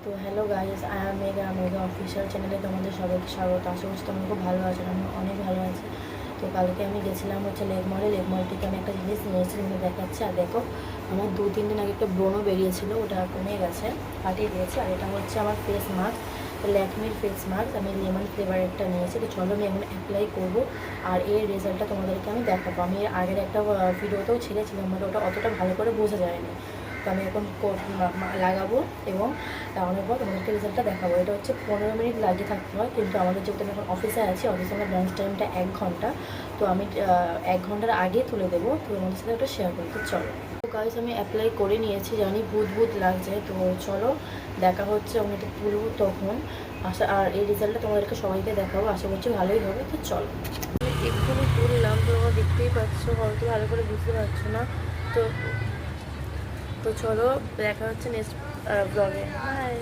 তো hello guys, I am mega mega official চ্যানেলে তোমাদের সবাইকে স্বাগত। আশা করছি তোমরা খুব ভালো আছো, আমি অনেক ভালো আছি। তো কালকে আমি গেছিলাম লেক মল থেকে আমি একটা জিনিস নিয়েছি, কিন্তু দেখাচ্ছি। আর দেখো, আমার 2-3 দিন আগে একটা ব্রণও বেরিয়েছিল, ওটা কমে গেছে, কাটিয়ে দিয়েছে। আর এটা হচ্ছে আমার ফেস মাস্ক, ল্যাকমির ফেস মাস্ক। আমি লেমন ফ্লেভারেরটা নিয়েছি। তো চলো আমি এখন অ্যাপ্লাই করবো, আর এর রেজাল্টটা তোমাদেরকে আমি দেখাবো। আমি এর আগের একটা ভিডিওতেও ছেড়েছিলাম, বাট ওটা অতটা ভালো করে বোঝা যায়নি। তো আমি এখন লাগাবো এবং লাগানোর পর তোমাদেরকে রেজাল্টটা দেখাবো। এটা হচ্ছে 15 মিনিট লাগিয়ে থাকতে হয়, কিন্তু আমাদের যেহেতু আমি এখন অফিসে আছি, অফিসে আমার লাঞ্চ টাইমটা 1 ঘন্টা। তো আমি 1 ঘন্টার আগে তুলে দেবো, তো তোমাদের সাথে ওটা শেয়ার করতে চলো। তো গাইস, আমি অ্যাপ্লাই করে নিয়েছি, জানি ভূত লাগছে। তো চলো দেখা হচ্ছে, আমি এটা তুলবো তখন আর এই রেজাল্টটা তোমাদেরকে সবাইকে দেখাবো। আশা করছি ভালোই হবে। তো চলো, এক্ষুনি তুললাম, তো তোমরা দেখতেই পাচ্ছ, হয়তো ভালো করে বুঝতে পারছো না। তো তো চলো দেখা হচ্ছে নেক্সট ব্লগে। বাই।